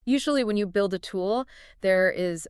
Usually when you build a tool, there is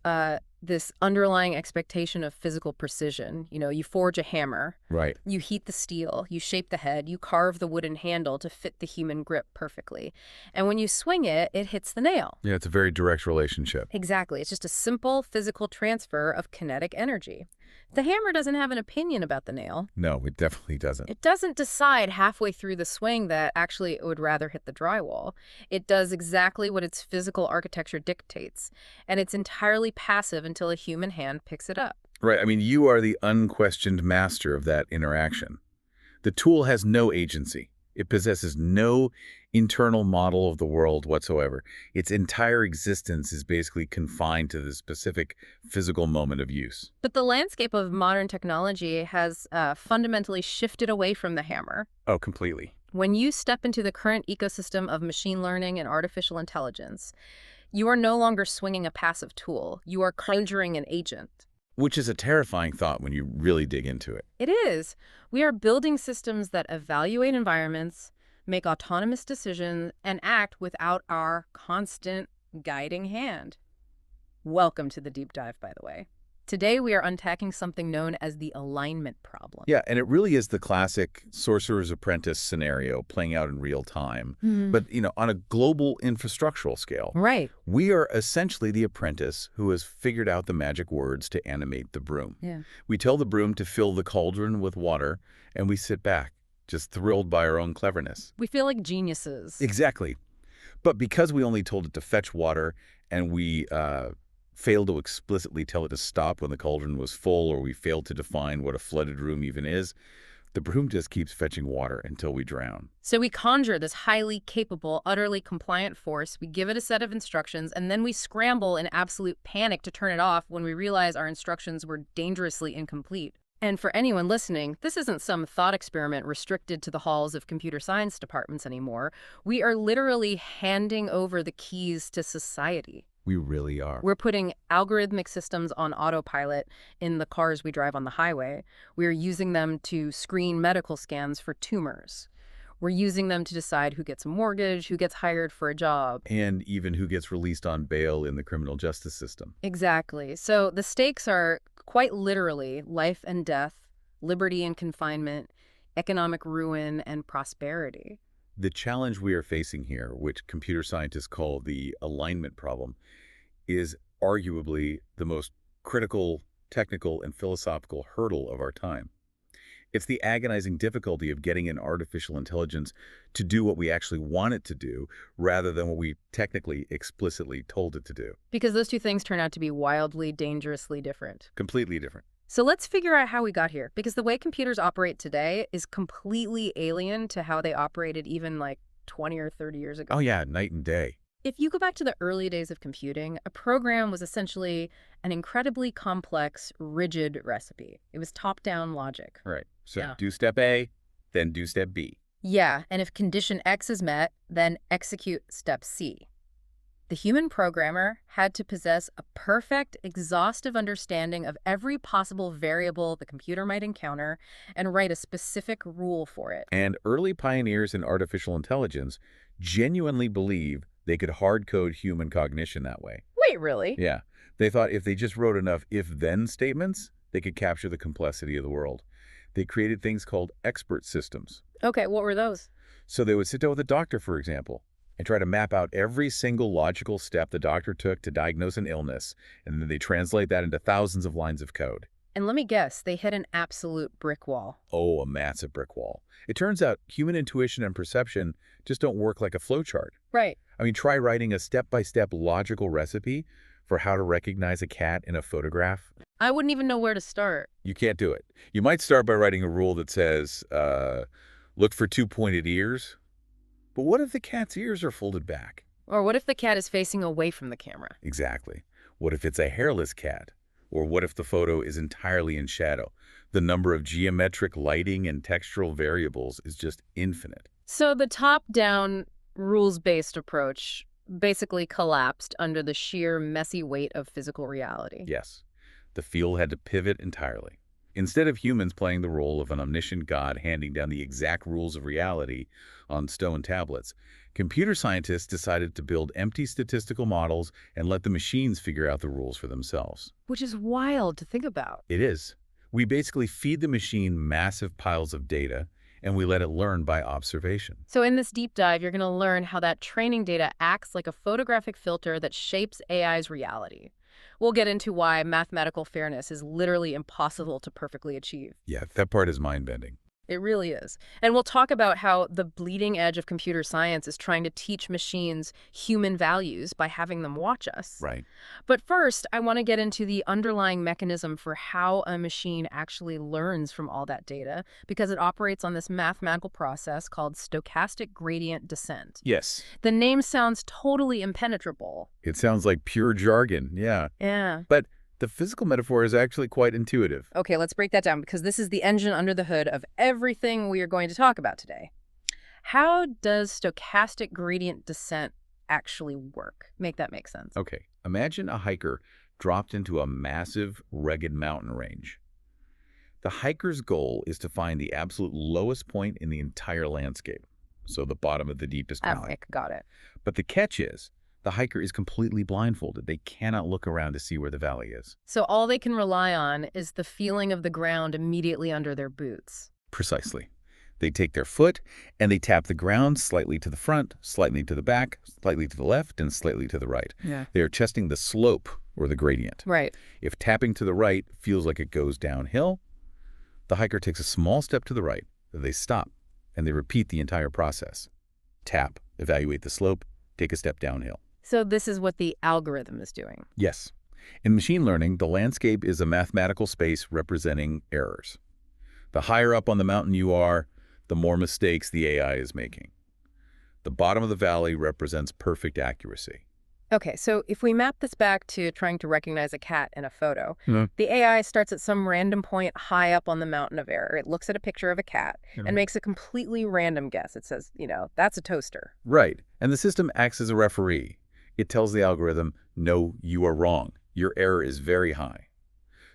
this underlying expectation of physical precision. You know, you forge a hammer, Right. you heat the steel, you shape the head, you carve the wooden handle to fit the human grip perfectly. And when you swing it, it hits the nail. Yeah, it's a very direct relationship. Exactly. It's just a simple physical transfer of kinetic energy. The hammer doesn't have an opinion about the nail. No, it definitely doesn't. It doesn't decide halfway through the swing that actually it would rather hit the drywall. It does exactly what its physical architecture dictates, and it's entirely passive until a human hand picks it up. Right. I mean, you are the unquestioned master of that interaction. The tool has no agency. It possesses no internal model of the world whatsoever. Its entire existence is basically confined to the specific physical moment of use. But the landscape of modern technology has fundamentally shifted away from the hammer. Oh, completely. When you step into the current ecosystem of machine learning and artificial intelligence, you are no longer swinging a passive tool. You are conjuring an agent. Which is a terrifying thought when you really dig into it. It is. We are building systems that evaluate environments, make autonomous decisions, and act without our constant guiding hand. Welcome to the deep dive, by the way. Today, we are unpacking something known as the alignment problem. Yeah, and it really is the classic sorcerer's apprentice scenario playing out in real time. But, on a global infrastructural scale. Right. We are essentially the apprentice who has figured out the magic words to animate the broom. Yeah. We tell the broom to fill the cauldron with water, and we sit back, just thrilled by our own cleverness. We feel like geniuses. Exactly. But because we only told it to fetch water, and we failed to explicitly tell it to stop when the cauldron was full, or we failed to define what a flooded room even is, the broom just keeps fetching water until we drown. So we conjure this highly capable, utterly compliant force, we give it a set of instructions, and then we scramble in absolute panic to turn it off when we realize our instructions were dangerously incomplete. And for anyone listening, this isn't some thought experiment restricted to the halls of computer science departments anymore. We are literally handing over the keys to society. We really are. We're putting algorithmic systems on autopilot in the cars we drive on the highway. We're using them to screen medical scans for tumors. We're using them to decide who gets a mortgage, who gets hired for a job. And even who gets released on bail in the criminal justice system. Exactly. So the stakes are quite literally life and death, liberty and confinement, economic ruin and prosperity. The challenge we are facing here, which computer scientists call the alignment problem, is arguably the most critical, technical, and philosophical hurdle of our time. It's the agonizing difficulty of getting an artificial intelligence to do what we actually want it to do, rather than what we technically, explicitly told it to do. Because those two things turn out to be wildly, dangerously different. Completely different. So let's figure out how we got here, because the way computers operate today is completely alien to how they operated even like 20 or 30 years ago. Oh yeah, night and day. If you go back to the early days of computing, a program was essentially an incredibly complex, rigid recipe. It was top-down logic. Right. So Yeah. do step A, then do step B. Yeah, and if condition X is met, then execute step C. The human programmer had to possess a perfect, exhaustive understanding of every possible variable the computer might encounter and write a specific rule for it. And early pioneers in artificial intelligence genuinely believe they could hard code human cognition that way. Wait, really? Yeah. They thought if they just wrote enough if-then statements, they could capture the complexity of the world. They created things called expert systems. Okay, what were those? So they would sit down with a doctor, for example, and try to map out every single logical step the doctor took to diagnose an illness, and then they translate that into thousands of lines of code. And let me guess, they hit an absolute brick wall. Oh, a massive brick wall. It turns out human intuition and perception just don't work like a flowchart. Right. I mean, try writing a step-by-step logical recipe for how to recognize a cat in a photograph. I wouldn't even know where to start. You can't do it. You might start by writing a rule that says, look for two pointed ears. But what if the cat's ears are folded back? Or what if the cat is facing away from the camera? Exactly. What if it's a hairless cat? Or what if the photo is entirely in shadow? The number of geometric, lighting, and textural variables is just infinite. So the top-down, rules-based approach basically collapsed under the sheer messy weight of physical reality. Yes. The field had to pivot entirely. Instead of humans playing the role of an omniscient god handing down the exact rules of reality on stone tablets, computer scientists decided to build empty statistical models and let the machines figure out the rules for themselves. Which is wild to think about. It is. We basically feed the machine massive piles of data, and we let it learn by observation. So in this deep dive, you're going to learn how that training data acts like a photographic filter that shapes AI's reality. We'll get into why mathematical fairness is literally impossible to perfectly achieve. Yeah, that part is mind-bending. It really is. And we'll talk about how the bleeding edge of computer science is trying to teach machines human values by having them watch us. Right. But first, I want to get into the underlying mechanism for how a machine actually learns from all that data, because it operates on this mathematical process called stochastic gradient descent. Yes. The name sounds totally impenetrable. It sounds like pure jargon, yeah. Yeah. But the physical metaphor is actually quite intuitive. Okay, let's break that down, because this is the engine under the hood of everything we are going to talk about today. How does stochastic gradient descent actually work? Make that make sense. Okay, imagine a hiker dropped into a massive, rugged mountain range. The hiker's goal is to find the absolute lowest point in the entire landscape, so the bottom of the deepest valley. Epic, got it. But the catch is, the hiker is completely blindfolded. They cannot look around to see where the valley is. So all they can rely on is the feeling of the ground immediately under their boots. Precisely. They take their foot and they tap the ground slightly to the front, slightly to the back, slightly to the left, and slightly to the right. Yeah. They are testing the slope or the gradient. Right. If tapping to the right feels like it goes downhill, the hiker takes a small step to the right. They stop and they repeat the entire process. Tap, evaluate the slope, take a step downhill. So this is what the algorithm is doing. Yes. In machine learning, the landscape is a mathematical space representing errors. The higher up on the mountain you are, the more mistakes the AI is making. The bottom of the valley represents perfect accuracy. Okay, so if we map this back to trying to recognize a cat in a photo, Mhm. the AI starts at some random point high up on the mountain of error. It looks at a picture of a cat and makes a completely random guess. It says, that's a toaster. Right. And the system acts as a referee. It tells the algorithm, no, you are wrong. Your error is very high.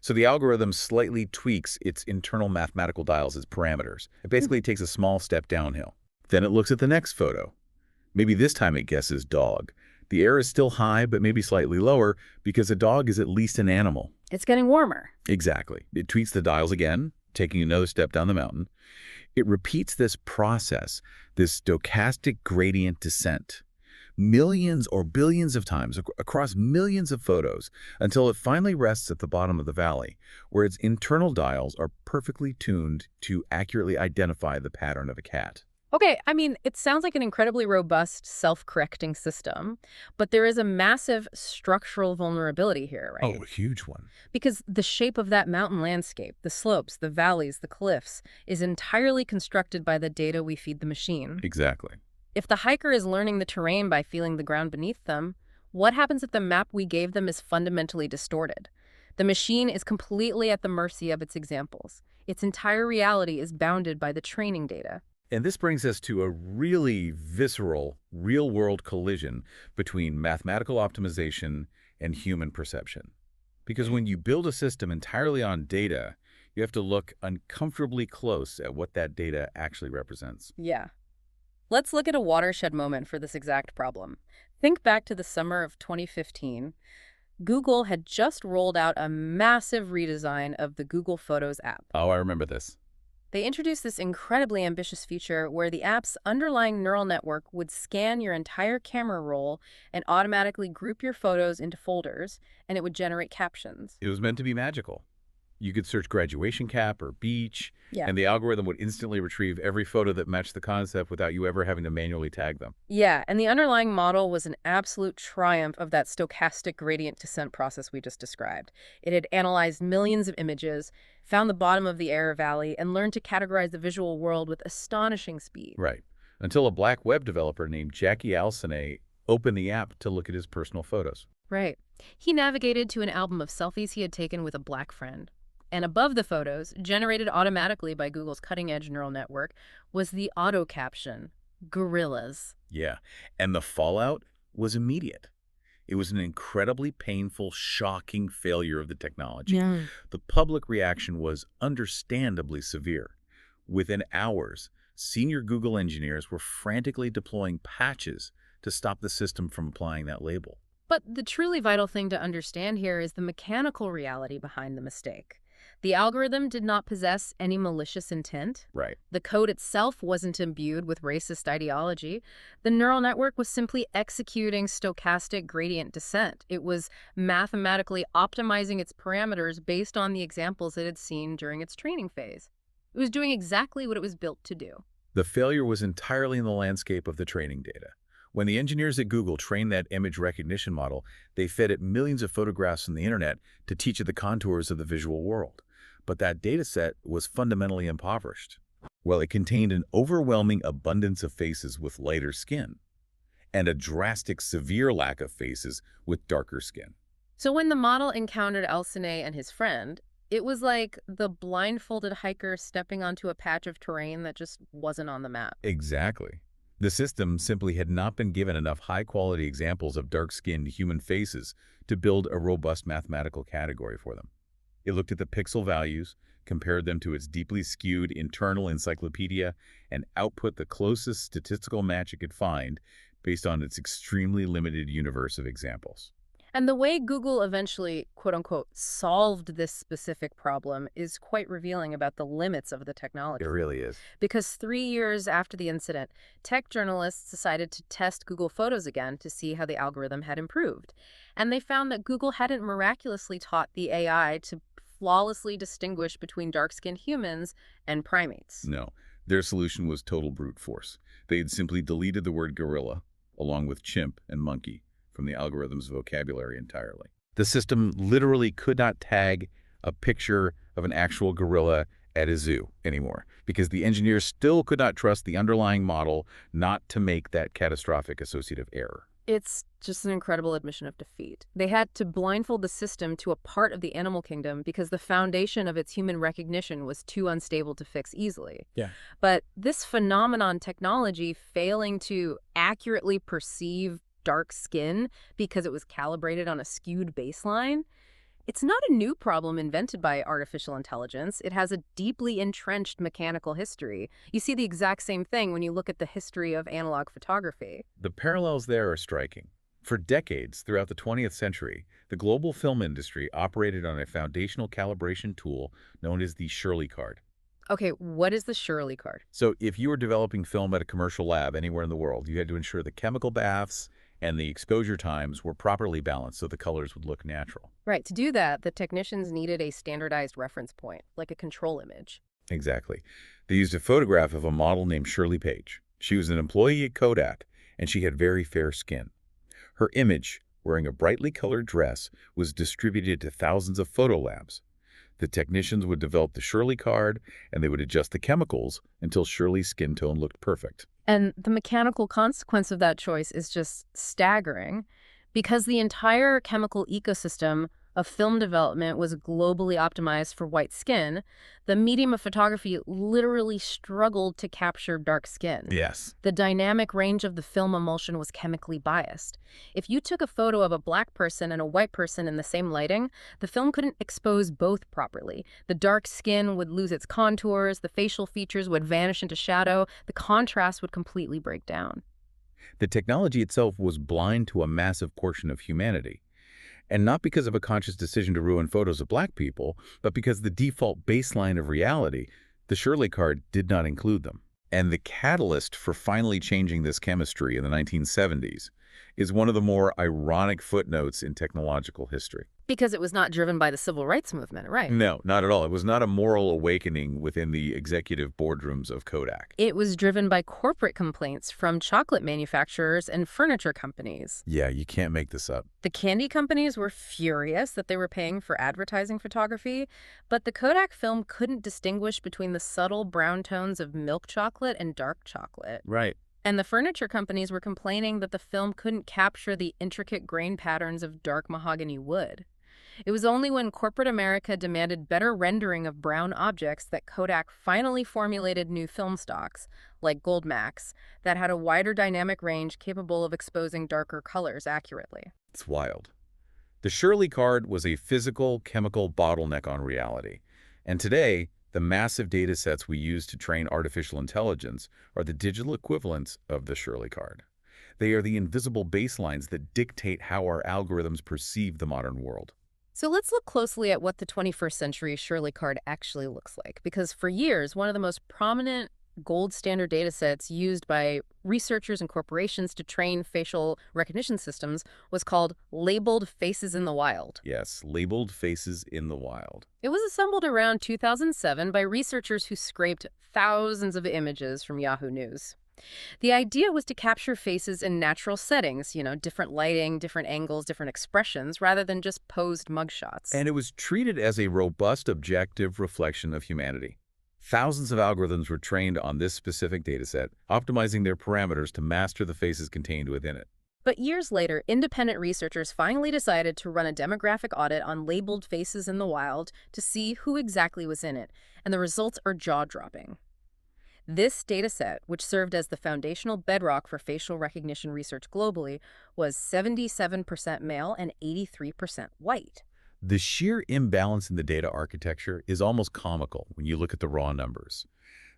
So the algorithm slightly tweaks its internal mathematical dials as parameters. It basically takes a small step downhill. Then it looks at the next photo. Maybe this time it guesses dog. The error is still high, but maybe slightly lower, because a dog is at least an animal. It's getting warmer. Exactly. It tweaks the dials again, taking another step down the mountain. It repeats this process, this stochastic gradient descent, millions or billions of times across millions of photos, until it finally rests at the bottom of the valley, where its internal dials are perfectly tuned to accurately identify the pattern of a cat. Okay, I mean, it sounds like an incredibly robust, self-correcting system, but there is a massive structural vulnerability here, right? Oh, a huge one. Because the shape of that mountain landscape, the slopes, the valleys, the cliffs, is entirely constructed by the data we feed the machine. Exactly. If the hiker is learning the terrain by feeling the ground beneath them, what happens if the map we gave them is fundamentally distorted? The machine is completely at the mercy of its examples. Its entire reality is bounded by the training data. And this brings us to a really visceral, real-world collision between mathematical optimization and human perception. Because when you build a system entirely on data, you have to look uncomfortably close at what that data actually represents. Yeah. Let's look at a watershed moment for this exact problem. Think back to the summer of 2015. Google had just rolled out a massive redesign of the Google Photos app. Oh, I remember this. They introduced this incredibly ambitious feature where the app's underlying neural network would scan your entire camera roll and automatically group your photos into folders, and it would generate captions. It was meant to be magical. You could search graduation cap or beach, and the algorithm would instantly retrieve every photo that matched the concept without you ever having to manually tag them. Yeah, and the underlying model was an absolute triumph of that stochastic gradient descent process we just described. It had analyzed millions of images, found the bottom of the error valley, and learned to categorize the visual world with astonishing speed. Right. Until a black web developer named Jackie Alsine opened the app to look at his personal photos. Right. He navigated to an album of selfies he had taken with a black friend. And above the photos, generated automatically by Google's cutting-edge neural network, was the auto-caption, gorillas. Yeah, and the fallout was immediate. It was an incredibly painful, shocking failure of the technology. Yeah. The public reaction was understandably severe. Within hours, senior Google engineers were frantically deploying patches to stop the system from applying that label. But the truly vital thing to understand here is the mechanical reality behind the mistake. The algorithm did not possess any malicious intent. Right. The code itself wasn't imbued with racist ideology. The neural network was simply executing stochastic gradient descent. It was mathematically optimizing its parameters based on the examples it had seen during its training phase. It was doing exactly what it was built to do. The failure was entirely in the landscape of the training data. When the engineers at Google trained that image recognition model, they fed it millions of photographs from the internet to teach it the contours of the visual world. But that dataset was fundamentally impoverished. Well, it contained an overwhelming abundance of faces with lighter skin and a drastic, severe lack of faces with darker skin. So when the model encountered Elsene and his friend, it was like the blindfolded hiker stepping onto a patch of terrain that just wasn't on the map. Exactly. The system simply had not been given enough high-quality examples of dark-skinned human faces to build a robust mathematical category for them. It looked at the pixel values, compared them to its deeply skewed internal encyclopedia, and output the closest statistical match it could find based on its extremely limited universe of examples. And the way Google eventually, quote-unquote, solved this specific problem is quite revealing about the limits of the technology. It really is. Because 3 years after the incident, tech journalists decided to test Google Photos again to see how the algorithm had improved. And they found that Google hadn't miraculously taught the AI to flawlessly distinguish between dark-skinned humans and primates. No, their solution was total brute force. They had simply deleted the word gorilla, along with chimp and monkey, from the algorithm's vocabulary entirely. The system literally could not tag a picture of an actual gorilla at a zoo anymore because the engineers still could not trust the underlying model not to make that catastrophic associative error. It's just an incredible admission of defeat. They had to blindfold the system to a part of the animal kingdom because the foundation of its human recognition was too unstable to fix easily. Yeah. But this phenomenon technology failing to accurately perceive dark skin because it was calibrated on a skewed baseline, it's not a new problem invented by artificial intelligence. It has a deeply entrenched mechanical history. You see the exact same thing when you look at the history of analog photography. The parallels there are striking. For decades throughout the 20th century, the global film industry operated on a foundational calibration tool known as the Shirley card. Okay, what is the Shirley card? So if you were developing film at a commercial lab anywhere in the world, you had to ensure the chemical baths and the exposure times were properly balanced so the colors would look natural. Right, to do that, the technicians needed a standardized reference point, like a control image. Exactly. They used a photograph of a model named Shirley Page. She was an employee at Kodak, and she had very fair skin. Her image, wearing a brightly colored dress, was distributed to thousands of photo labs. The technicians would develop the Shirley card, and they would adjust the chemicals until Shirley's skin tone looked perfect. And the mechanical consequence of that choice is just staggering because the entire chemical ecosystem of film development was globally optimized for white skin. The medium of photography literally struggled to capture dark skin. Yes. The dynamic range of the film emulsion was chemically biased. If you took a photo of a black person and a white person in the same lighting, the film couldn't expose both properly. The dark skin would lose its contours, the facial features would vanish into shadow, the contrast would completely break down. The technology itself was blind to a massive portion of humanity. And not because of a conscious decision to ruin photos of black people, but because the default baseline of reality, the Shirley card, did not include them. And the catalyst for finally changing this chemistry in the 1970s is one of the more ironic footnotes in technological history. Because it was not driven by the civil rights movement, right? No, not at all. It was not a moral awakening within the executive boardrooms of Kodak. It was driven by corporate complaints from chocolate manufacturers and furniture companies. Yeah, you can't make this up. The candy companies were furious that they were paying for advertising photography, but the Kodak film couldn't distinguish between the subtle brown tones of milk chocolate and dark chocolate. Right. And the furniture companies were complaining that the film couldn't capture the intricate grain patterns of dark mahogany wood. It was only when corporate America demanded better rendering of brown objects that Kodak finally formulated new film stocks, like Goldmax, that had a wider dynamic range capable of exposing darker colors accurately. It's wild. The Shirley card was a physical, chemical bottleneck on reality. And today, the massive data sets we use to train artificial intelligence are the digital equivalents of the Shirley card. They are the invisible baselines that dictate how our algorithms perceive the modern world. So let's look closely at what the 21st century Shirley card actually looks like, because for years, one of the most prominent gold standard data sets used by researchers and corporations to train facial recognition systems was called labeled faces in the wild. Yes, labeled faces in the wild. It was assembled around 2007 by researchers who scraped thousands of images from Yahoo News. The idea was to capture faces in natural settings, different lighting, different angles, different expressions, rather than just posed mugshots. And it was treated as a robust, objective reflection of humanity. Thousands of algorithms were trained on this specific dataset, optimizing their parameters to master the faces contained within it. But years later, independent researchers finally decided to run a demographic audit on labeled faces in the wild to see who exactly was in it, and the results are jaw-dropping. This dataset, which served as the foundational bedrock for facial recognition research globally, was 77% male and 83% white. The sheer imbalance in the data architecture is almost comical when you look at the raw numbers.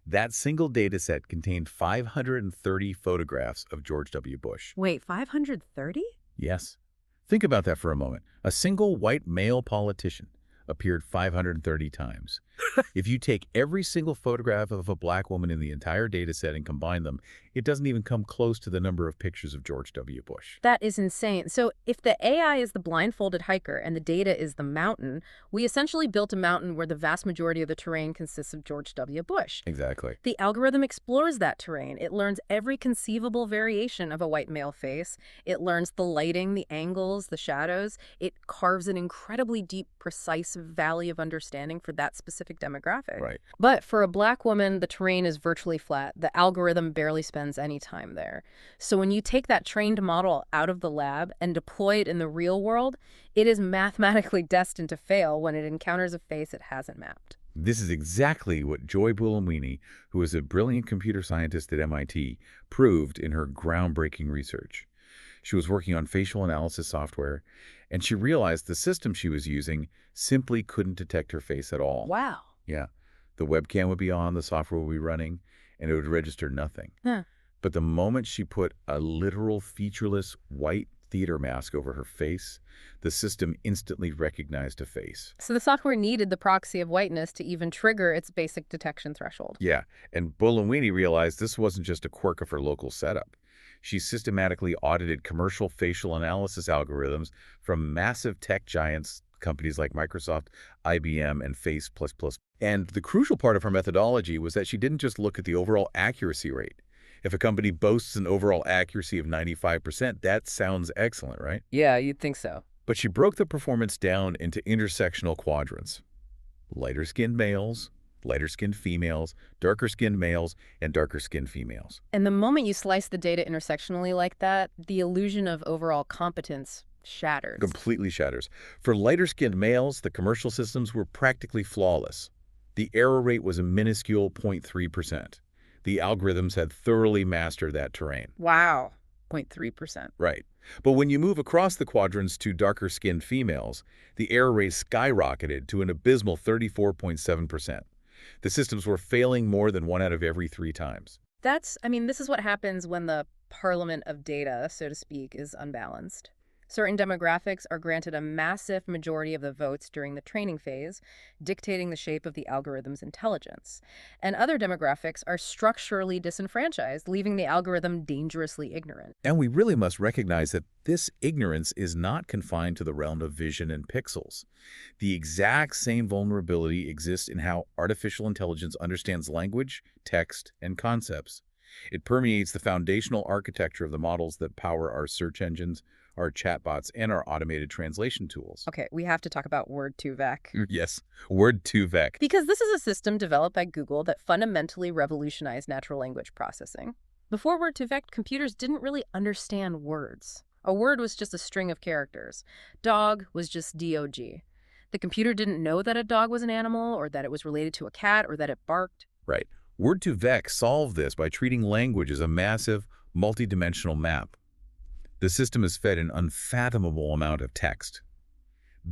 That single dataset contained 530 photographs of George W. Bush. Wait, 530? Yes. Think about that for a moment. A single white male politician appeared 530 times. If you take every single photograph of a black woman in the entire data set and combine them, it doesn't even come close to the number of pictures of George W. Bush. That is insane. So if the AI is the blindfolded hiker and the data is the mountain, we essentially built a mountain where the vast majority of the terrain consists of George W. Bush. Exactly. The algorithm explores that terrain. It learns every conceivable variation of a white male face. It learns the lighting, the angles, the shadows. It carves an incredibly deep, precise valley of understanding for that specific demographic. Right. But for a black woman, the terrain is virtually flat. The algorithm barely spends any time there. So when you take that trained model out of the lab and deploy it in the real world, it is mathematically destined to fail when it encounters a face it hasn't mapped. This is exactly what Joy Buolamwini, who is a brilliant computer scientist at MIT, proved in her groundbreaking research. She was working on facial analysis software, and she realized the system she was using simply couldn't detect her face at all. Wow. Yeah. The webcam would be on, the software would be running, and it would register nothing. Huh. But the moment she put a literal featureless white theater mask over her face, the system instantly recognized a face. So the software needed the proxy of whiteness to even trigger its basic detection threshold. Yeah, and Buolamwini realized this wasn't just a quirk of her local setup. She systematically audited commercial facial analysis algorithms from massive tech giants, companies like Microsoft, IBM, and Face++. And the crucial part of her methodology was that she didn't just look at the overall accuracy rate. If a company boasts an overall accuracy of 95%, that sounds excellent, right? Yeah, you'd think so. But she broke the performance down into intersectional quadrants. Lighter-skinned males, lighter-skinned females, darker-skinned males, and darker-skinned females. And the moment you slice the data intersectionally like that, the illusion of overall competence shatters. Completely shatters. For lighter-skinned males, the commercial systems were practically flawless. The error rate was a minuscule 0.3%. The algorithms had thoroughly mastered that terrain. Wow. 0.3%. Right. But when you move across the quadrants to darker-skinned females, the error rate skyrocketed to an abysmal 34.7%. The systems were failing more than 1 out of every 3 times. This is what happens when the parliament of data, so to speak, is unbalanced. Certain demographics are granted a massive majority of the votes during the training phase, dictating the shape of the algorithm's intelligence. And other demographics are structurally disenfranchised, leaving the algorithm dangerously ignorant. And we really must recognize that this ignorance is not confined to the realm of vision and pixels. The exact same vulnerability exists in how artificial intelligence understands language, text, and concepts. It permeates the foundational architecture of the models that power our search engines, our chatbots, and our automated translation tools. Okay, we have to talk about Word2Vec. Yes, Word2Vec. Because this is a system developed by Google that fundamentally revolutionized natural language processing. Before Word2Vec, computers didn't really understand words. A word was just a string of characters. Dog was just DOG. The computer didn't know that a dog was an animal, or that it was related to a cat, or that it barked. Right. Word2Vec solved this by treating language as a massive, multidimensional map. The system is fed an unfathomable amount of text.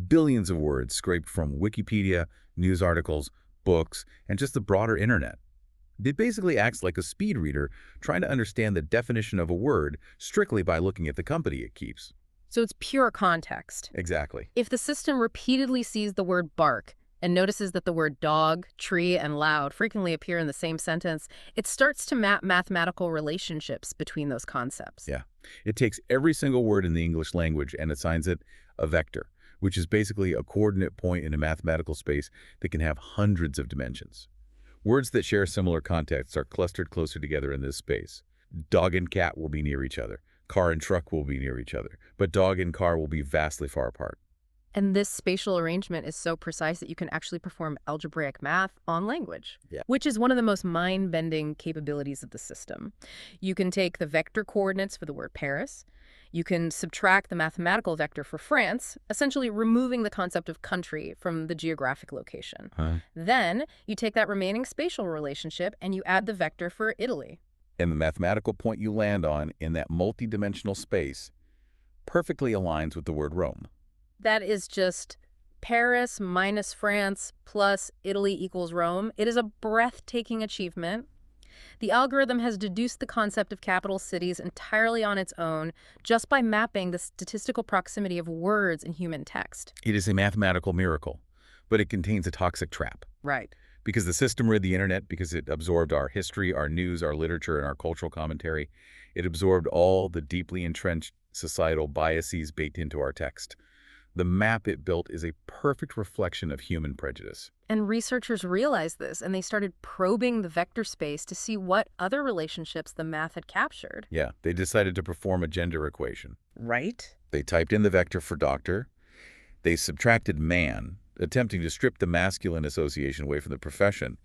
Billions of words scraped from Wikipedia, news articles, books, and just the broader internet. It basically acts like a speed reader trying to understand the definition of a word strictly by looking at the company it keeps. So it's pure context. Exactly. If the system repeatedly sees the word bark and notices that the word dog, tree, and loud frequently appear in the same sentence, it starts to map mathematical relationships between those concepts. Yeah. It takes every single word in the English language and assigns it a vector, which is basically a coordinate point in a mathematical space that can have hundreds of dimensions. Words that share similar contexts are clustered closer together in this space. Dog and cat will be near each other. Car and truck will be near each other. But dog and car will be vastly far apart. And this spatial arrangement is so precise that you can actually perform algebraic math on language, which is one of the most mind-bending capabilities of the system. You can take the vector coordinates for the word Paris. You can subtract the mathematical vector for France, essentially removing the concept of country from the geographic location. Then you take that remaining spatial relationship and you add the vector for Italy. And the mathematical point you land on in that multidimensional space perfectly aligns with the word Rome. That is just Paris minus France plus Italy equals Rome. It is a breathtaking achievement. The algorithm has deduced the concept of capital cities entirely on its own just by mapping the statistical proximity of words in human text. It is a mathematical miracle, but it contains a toxic trap. Right. Because the system read the internet, because it absorbed our history, our news, our literature, and our cultural commentary. It absorbed all the deeply entrenched societal biases baked into our text. The map it built is a perfect reflection of human prejudice. And researchers realized this, and they started probing the vector space to see what other relationships the math had captured. Yeah, they decided to perform a gender equation. Right. They typed in the vector for doctor. They subtracted man, attempting to strip the masculine association away from the profession.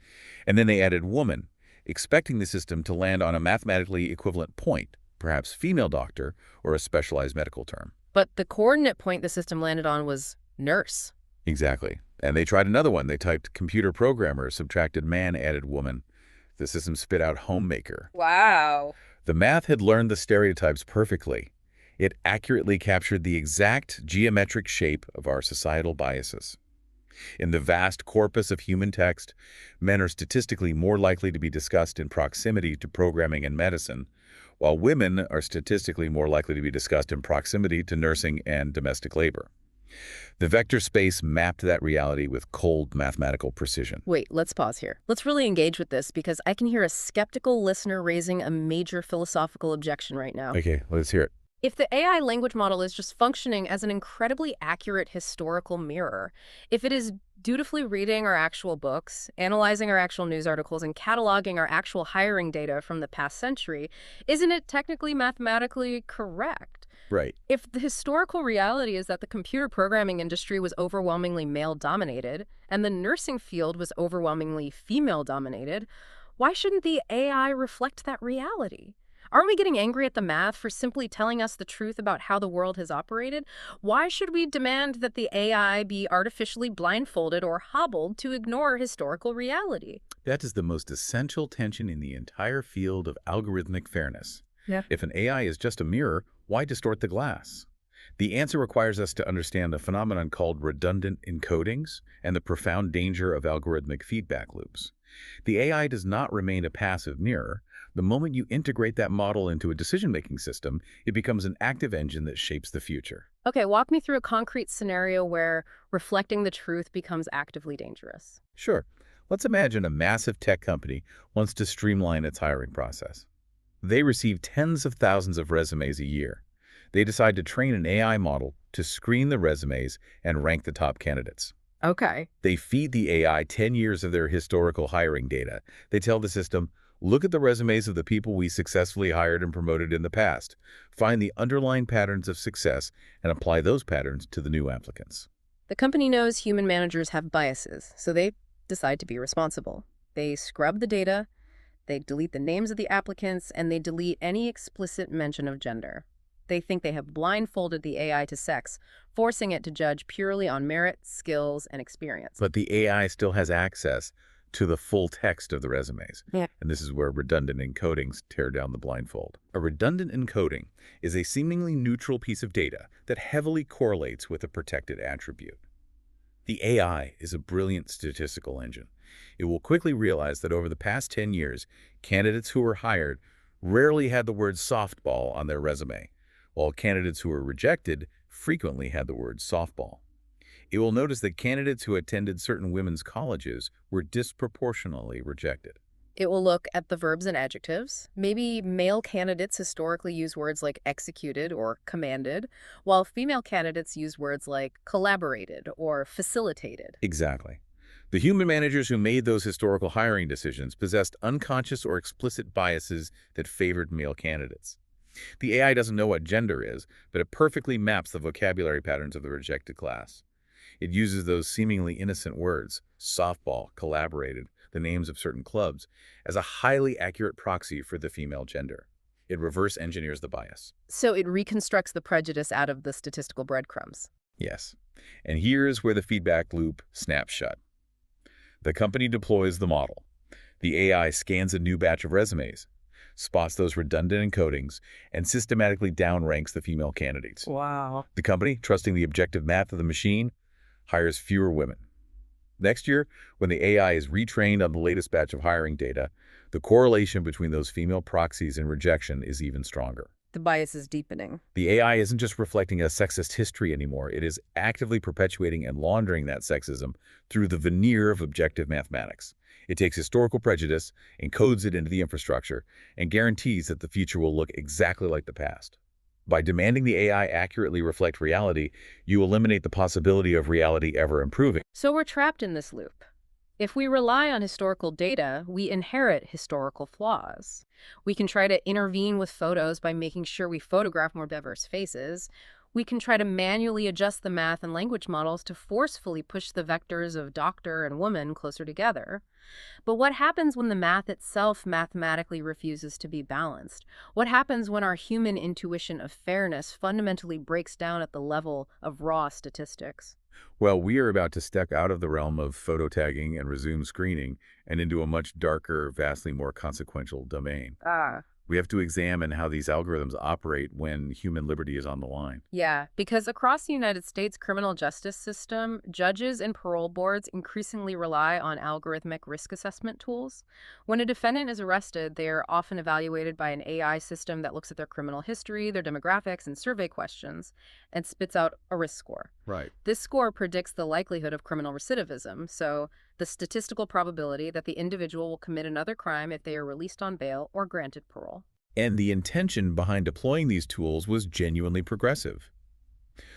And then they added woman, expecting the system to land on a mathematically equivalent point, perhaps female doctor or a specialized medical term. But the coordinate point the system landed on was nurse. Exactly. And they tried another one. They typed computer programmer, subtracted man, added woman. The system spit out homemaker. Wow. The math had learned the stereotypes perfectly. It accurately captured the exact geometric shape of our societal biases. In the vast corpus of human text, men are statistically more likely to be discussed in proximity to programming and medicine, while women are statistically more likely to be discussed in proximity to nursing and domestic labor. The vector space mapped that reality with cold mathematical precision. Wait, let's pause here. Let's really engage with this because I can hear a skeptical listener raising a major philosophical objection right now. Okay, let's hear it. If the AI language model is just functioning as an incredibly accurate historical mirror, if it is dutifully reading our actual books, analyzing our actual news articles, and cataloging our actual hiring data from the past century, isn't it technically mathematically correct? Right. If the historical reality is that the computer programming industry was overwhelmingly male-dominated and the nursing field was overwhelmingly female-dominated, why shouldn't the AI reflect that reality? Aren't we getting angry at the math for simply telling us the truth about how the world has operated? Why should we demand that the AI be artificially blindfolded or hobbled to ignore historical reality? That is the most essential tension in the entire field of algorithmic fairness. Yeah. If an AI is just a mirror, why distort the glass? The answer requires us to understand a phenomenon called redundant encodings and the profound danger of algorithmic feedback loops. The AI does not remain a passive mirror. The moment you integrate that model into a decision-making system, it becomes an active engine that shapes the future. Okay, walk me through a concrete scenario where reflecting the truth becomes actively dangerous. Sure. Let's imagine a massive tech company wants to streamline its hiring process. They receive tens of thousands of resumes a year. They decide to train an AI model to screen the resumes and rank the top candidates. Okay. They feed the AI 10 years of their historical hiring data. They tell the system, look at the resumes of the people we successfully hired and promoted in the past. Find the underlying patterns of success and apply those patterns to the new applicants. The company knows human managers have biases, so they decide to be responsible. They scrub the data, they delete the names of the applicants, and they delete any explicit mention of gender. They think they have blindfolded the AI to sex, forcing it to judge purely on merit, skills, and experience. But the AI still has access to the full text of the resumes. Yeah. And this is where redundant encodings tear down the blindfold. A redundant encoding is a seemingly neutral piece of data that heavily correlates with a protected attribute. The AI is a brilliant statistical engine. It will quickly realize that over the past 10 years, candidates who were hired rarely had the word softball on their resume, while candidates who were rejected frequently had the word softball. It will notice that candidates who attended certain women's colleges were disproportionately rejected. It will look at the verbs and adjectives. Maybe male candidates historically use words like executed or commanded, while female candidates use words like collaborated or facilitated. Exactly. The human managers who made those historical hiring decisions possessed unconscious or explicit biases that favored male candidates. The AI doesn't know what gender is, but it perfectly maps the vocabulary patterns of the rejected class. It uses those seemingly innocent words, softball, collaborated, the names of certain clubs, as a highly accurate proxy for the female gender. It reverse engineers the bias. So it reconstructs the prejudice out of the statistical breadcrumbs. Yes. And here's where the feedback loop snaps shut. The company deploys the model. The AI scans a new batch of resumes, spots those redundant encodings, and systematically downranks the female candidates. Wow. The company, trusting the objective math of the machine, hires fewer women. Next year, when the AI is retrained on the latest batch of hiring data, the correlation between those female proxies and rejection is even stronger. The bias is deepening. The AI isn't just reflecting a sexist history anymore. It is actively perpetuating and laundering that sexism through the veneer of objective mathematics. It takes historical prejudice, encodes it into the infrastructure, and guarantees that the future will look exactly like the past. By demanding the AI accurately reflect reality, you eliminate the possibility of reality ever improving. So we're trapped in this loop. If we rely on historical data, we inherit historical flaws. We can try to intervene with photos by making sure we photograph more diverse faces. We can try to manually adjust the math and language models to forcefully push the vectors of doctor and woman closer together. But what happens when the math itself mathematically refuses to be balanced? What happens when our human intuition of fairness fundamentally breaks down at the level of raw statistics? Well, we are about to step out of the realm of photo tagging and resume screening and into a much darker, vastly more consequential domain. We have to examine how these algorithms operate when human liberty is on the line. Yeah, because across the United States criminal justice system, judges and parole boards increasingly rely on algorithmic risk assessment tools. When a defendant is arrested, they are often evaluated by an AI system that looks at their criminal history, their demographics, and survey questions, and spits out a risk score. Right. This score predicts the likelihood of criminal recidivism, so the statistical probability that the individual will commit another crime if they are released on bail or granted parole. And the intention behind deploying these tools was genuinely progressive.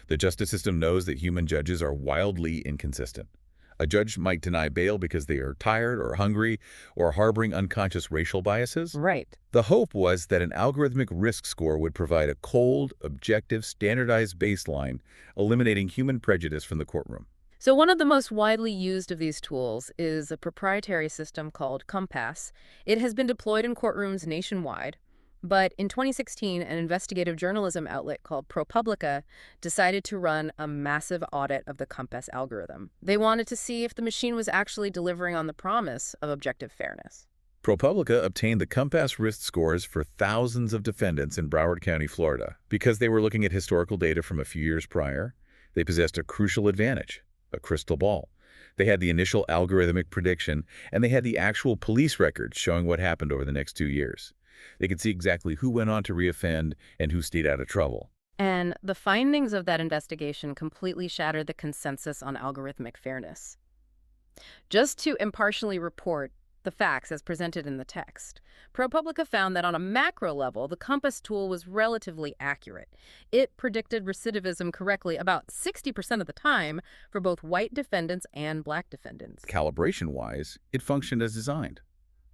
The justice system knows that human judges are wildly inconsistent. A judge might deny bail because they are tired or hungry or harboring unconscious racial biases. Right. The hope was that an algorithmic risk score would provide a cold, objective, standardized baseline, eliminating human prejudice from the courtroom. So one of the most widely used of these tools is a proprietary system called COMPAS. It has been deployed in courtrooms nationwide. But in 2016, an investigative journalism outlet called ProPublica decided to run a massive audit of the COMPAS algorithm. They wanted to see if the machine was actually delivering on the promise of objective fairness. ProPublica obtained the COMPAS risk scores for thousands of defendants in Broward County, Florida. Because they were looking at historical data from a few years prior, they possessed a crucial advantage: a crystal ball. They had the initial algorithmic prediction, and they had the actual police records showing what happened over the next 2 years. They could see exactly who went on to reoffend and who stayed out of trouble. And the findings of that investigation completely shattered the consensus on algorithmic fairness. Just to impartially report the facts as presented in the text, ProPublica found that on a macro level, the COMPAS tool was relatively accurate. It predicted recidivism correctly about 60% of the time for both white defendants and black defendants. Calibration-wise, it functioned as designed.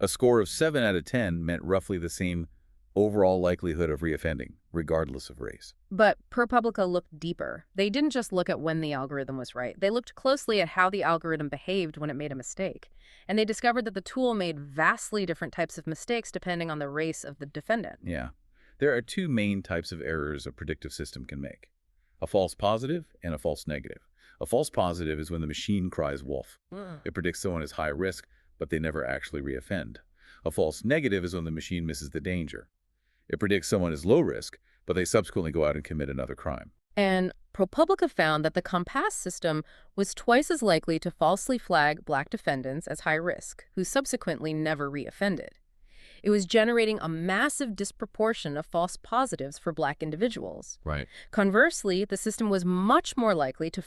A score of 7 out of 10 meant roughly the same overall likelihood of reoffending, regardless of race. But ProPublica looked deeper. They didn't just look at when the algorithm was right. They looked closely at how the algorithm behaved when it made a mistake. And they discovered that the tool made vastly different types of mistakes depending on the race of the defendant. Yeah. There are two main types of errors a predictive system can make: a false positive and a false negative. A false positive is when the machine cries wolf. It predicts someone is high risk, but they never actually reoffend. A false negative is when the machine misses the danger. It predicts someone is low risk, but they subsequently go out and commit another crime. And ProPublica found that the COMPAS system was twice as likely to falsely flag Black defendants as high risk, who subsequently never reoffended. It was generating a massive disproportion of false positives for Black individuals. Right. Conversely, the system was much more likely to